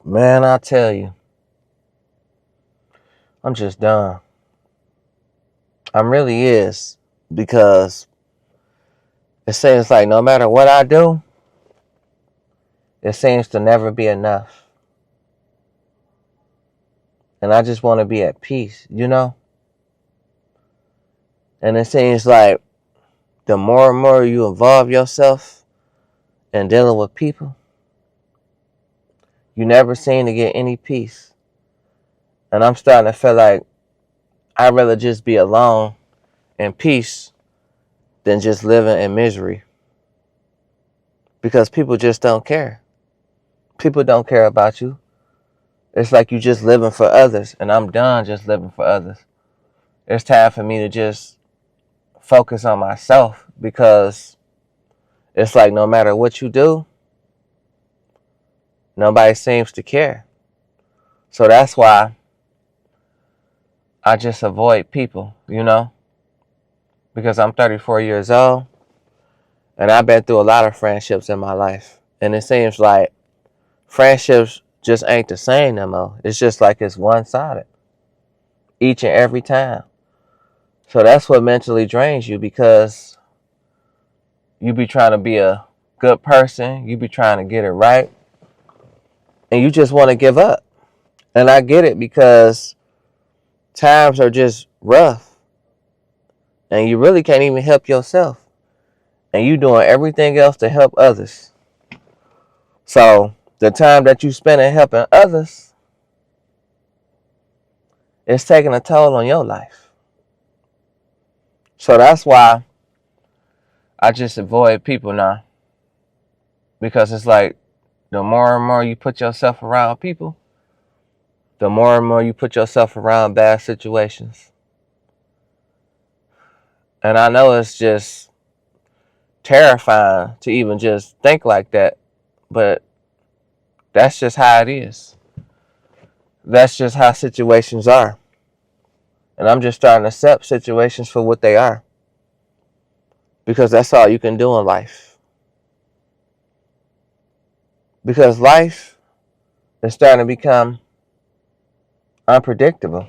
Man, I tell you, I'm just done. I'm really is. Because it seems like no matter what I do, it seems to never be enough. And I just want to be at peace, you know? And it seems like the more and more you involve yourself in dealing with people, you never seem to get any peace. And I'm starting to feel like I'd rather just be alone in peace than just living in misery. Because people just don't care. People don't care about you. It's like you just living for others, and I'm done just living for others. It's time for me to just focus on myself, because it's like no matter what you do, nobody seems to care. So that's why I just avoid people, because I'm 34 years old, and I've been through a lot of friendships in my life. And it seems like friendships just ain't the same no more. It's just like it's one-sided each and every time. So that's what mentally drains you, because you be trying to be a good person, you be trying to get it right, and you just want to give up. And I get it, because times are just rough, and you really can't even help yourself, and you doing everything else to help others. So the time that you spend in helping others is taking a toll on your life. So that's why I just avoid people now, because it's like the more and more you put yourself around people, the more and more you put yourself around bad situations. And I know it's just terrifying to even just think like that, but that's just how it is. That's just how situations are. And I'm just starting to accept situations for what they are, because that's all you can do in life. Because life is starting to become unpredictable,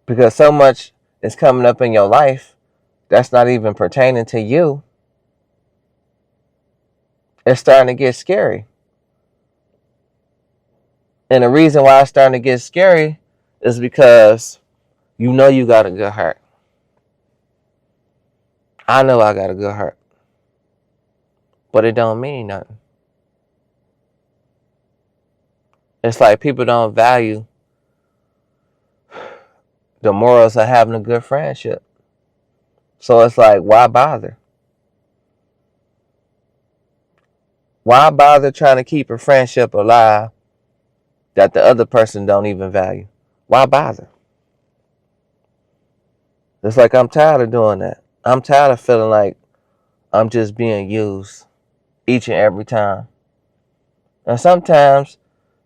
because so much is coming up in your life that's not even pertaining to you. It's starting to get scary. And the reason why it's starting to get scary is because you know you got a good heart. I know I got a good heart. But it don't mean nothing. It's like people don't value the morals of having a good friendship. So it's like, why bother? Why bother trying to keep a friendship alive that the other person don't even value? Why bother? It's like I'm tired of doing that. I'm tired of feeling like I'm just being used each and every time. And sometimes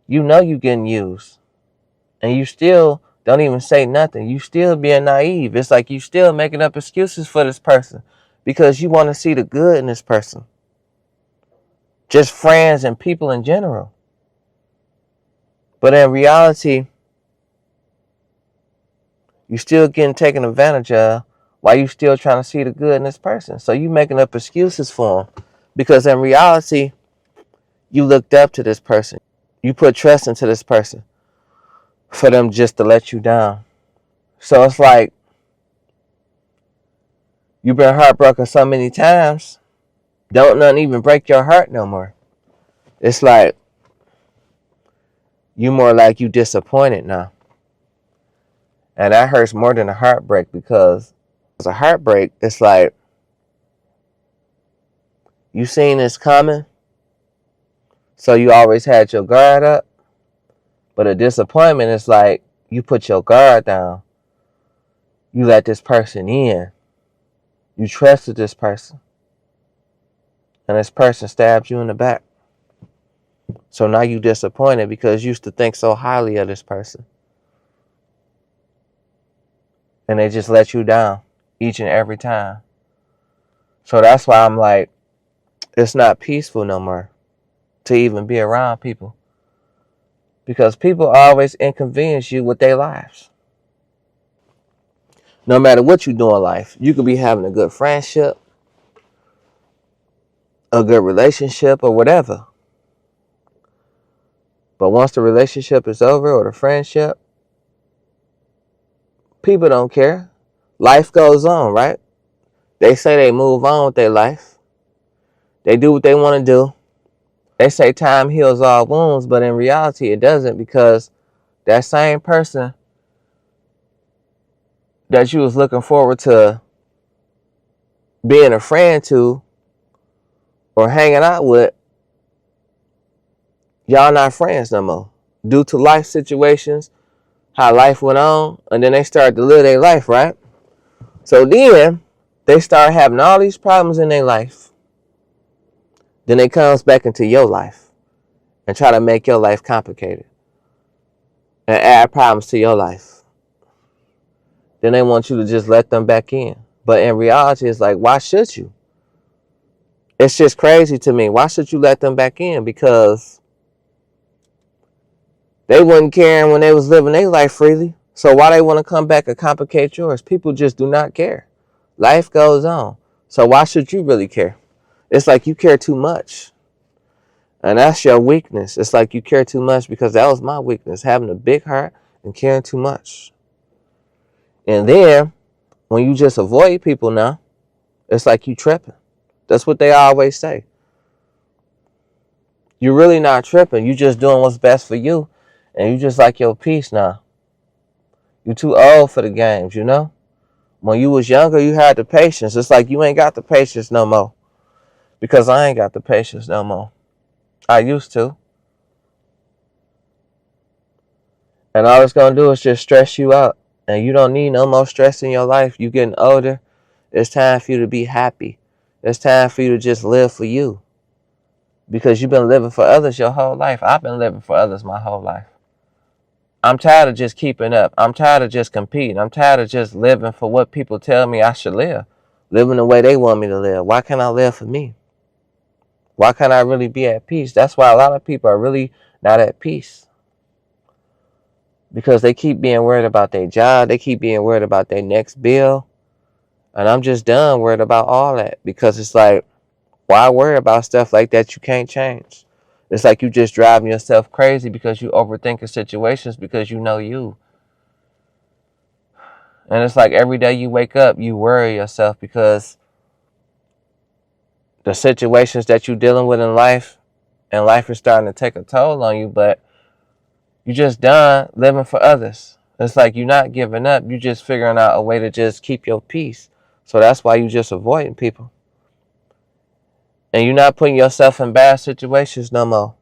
you know you getting used, and you still don't even say nothing. You still being naive. It's like you still making up excuses for this person because you want to see the good in this person. Just friends and people in general. But in reality, you still getting taken advantage of while you still trying to see the good in this person. So you making up excuses for them, because in reality, you looked up to this person. You put trust into this person for them just to let you down. So it's like you've been heartbroken so many times, don't nothing even break your heart no more. It's like you more like you disappointed now. And that hurts more than a heartbreak, because a heartbreak, it's like you seen this coming, so you always had your guard up. But a disappointment is like you put your guard down. You let this person in. You trusted this person. And this person stabbed you in the back. So now you disappointed because you used to think so highly of this person. And they just let you down each and every time. So that's why I'm like, it's not peaceful no more. to even be around people. Because people always inconvenience you with their lives. No matter what you do in life, you could be having a good friendship, a good relationship, or whatever. But once the relationship is over or the friendship, people don't care. Life goes on, right? They say they move on with their life. They do what they want to do. They say time heals all wounds, but in reality it doesn't, because that same person that you was looking forward to being a friend to or hanging out with, y'all not friends no more. Due to life situations, how life went on, and then they started to live their life, right? So then they start having all these problems in their life. Then it comes back into your life and try to make your life complicated and add problems to your life. Then they want you to just let them back in. But in reality, it's like, why should you? It's just crazy to me. Why should you let them back in? Because they wasn't caring when they was living their life freely. So why they want to come back and complicate yours? People just do not care. Life goes on. So why should you really care? It's like you care too much. And that's your weakness. It's like you care too much, because that was my weakness, having a big heart and caring too much. And then when you just avoid people now, it's like you tripping. That's what they always say. You're really not tripping. You just doing what's best for you. And you just like your peace now. You're too old for the games, you know? When you was younger, you had the patience. It's like you ain't got the patience no more. Because I ain't got the patience no more. I used to. And all it's going to do is just stress you out. And you don't need no more stress in your life. You getting older. It's time for you to be happy. It's time for you to just live for you. Because you've been living for others your whole life. I've been living for others my whole life. I'm tired of just keeping up. I'm tired of just competing. I'm tired of just living for what people tell me I should live. Living the way they want me to live. Why can't I live for me? Why can't I really be at peace? That's why a lot of people are really not at peace. Because they keep being worried about their job. They keep being worried about their next bill. And I'm just done worried about all that. Because it's like, why worry about stuff like that you can't change? It's like you just driving yourself crazy because you overthinking situations because you know you. And it's like every day you wake up, you worry yourself because the situations that you're dealing with in life, and life is starting to take a toll on you, but you just done living for others. It's like you're not giving up. You're just figuring out a way to just keep your peace. So that's why you just avoiding people. And you're not putting yourself in bad situations no more.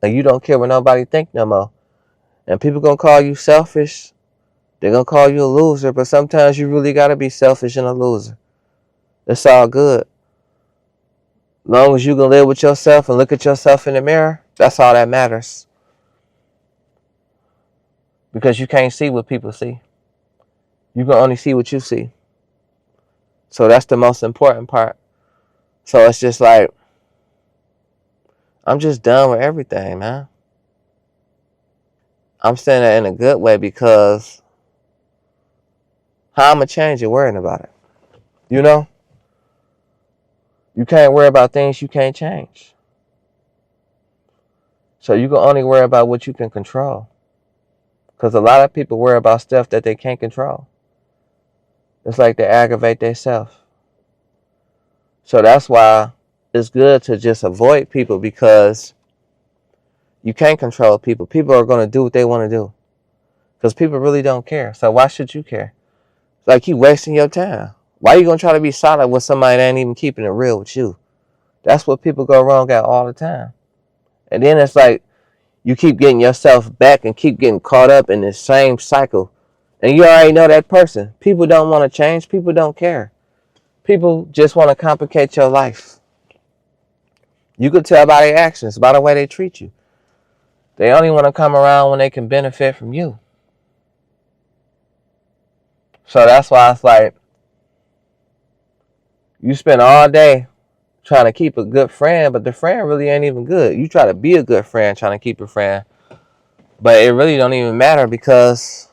And you don't care what nobody think no more. And people gonna call you selfish. They're gonna call you a loser. But sometimes you really gotta be selfish and a loser. It's all good. Long as you can live with yourself and look at yourself in the mirror, that's all that matters. Because you can't see what people see. You can only see what you see. So that's the most important part. So it's just like, I'm just done with everything, man. I'm saying that in a good way, because how I'm going to change it worrying about it? You know? You can't worry about things you can't change. So you can only worry about what you can control. Because a lot of people worry about stuff that they can't control. It's like they aggravate themselves. So that's why it's good to just avoid people, because you can't control people. People are going to do what they want to do. Because people really don't care. So why should you care? It's like you wasting your time. Why are you going to try to be solid with somebody that ain't even keeping it real with you? That's what people go wrong at all the time. And then it's like you keep getting yourself back and keep getting caught up in this same cycle. And you already know that person. People don't want to change. People don't care. People just want to complicate your life. You could tell by their actions, by the way they treat you. They only want to come around when they can benefit from you. So that's why it's like you spend all day trying to keep a good friend, but the friend really ain't even good. You try to be a good friend trying to keep a friend, but it really don't even matter because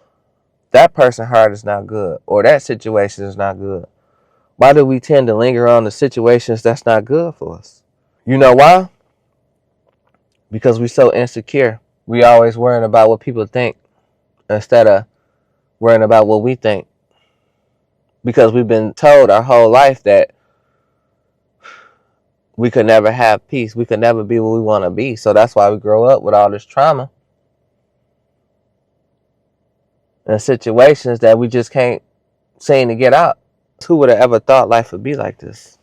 that person's heart is not good or that situation is not good. Why do we tend to linger on the situations that's not good for us? You know why? Because we're so insecure. We always worrying about what people think instead of worrying about what we think. Because we've been told our whole life that we could never have peace. We could never be what we want to be. So that's why we grow up with all this trauma and situations that we just can't seem to get out. Who would have ever thought life would be like this?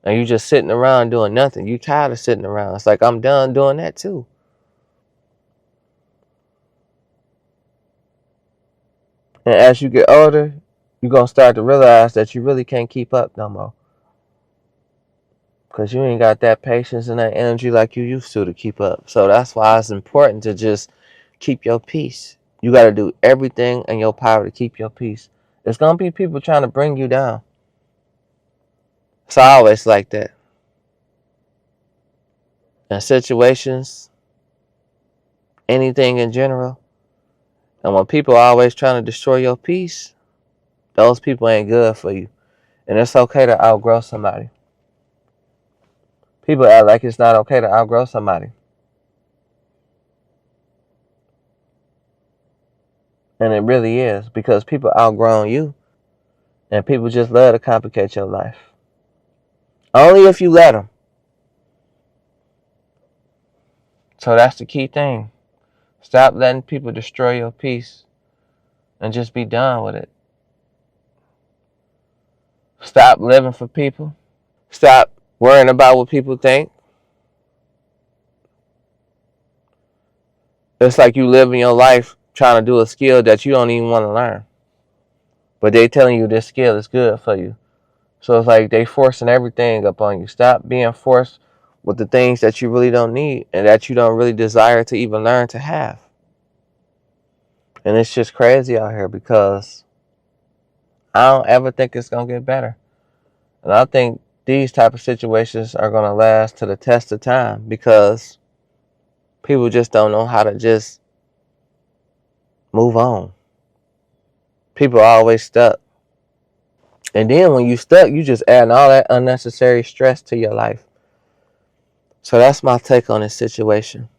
And you just sitting around doing nothing. You tired of sitting around. It's like, I'm done doing that too. And as you get older, you're going to start to realize that you really can't keep up no more. Because you ain't got that patience and that energy like you used to keep up. So that's why it's important to just keep your peace. You got to do everything in your power to keep your peace. There's going to be people trying to bring you down. It's always like that. In situations, anything in general. And when people are always trying to destroy your peace, those people ain't good for you. And it's okay to outgrow somebody. People act like it's not okay to outgrow somebody. And it really is, because people outgrown you. And people just love to complicate your life. Only if you let them. So that's the key thing. Stop letting people destroy your peace and just be done with it. Stop living for people. Stop worrying about what people think. It's like you living your life trying to do a skill that you don't even want to learn. But they telling you this skill is good for you. So it's like they forcing everything up on you. Stop being forced with the things that you really don't need and that you don't really desire to even learn to have. And it's just crazy out here because I don't ever think it's going to get better. And I think these type of situations are going to last to the test of time because people just don't know how to just move on. People are always stuck. And then when you stuck, you just adding all that unnecessary stress to your life. So that's my take on this situation.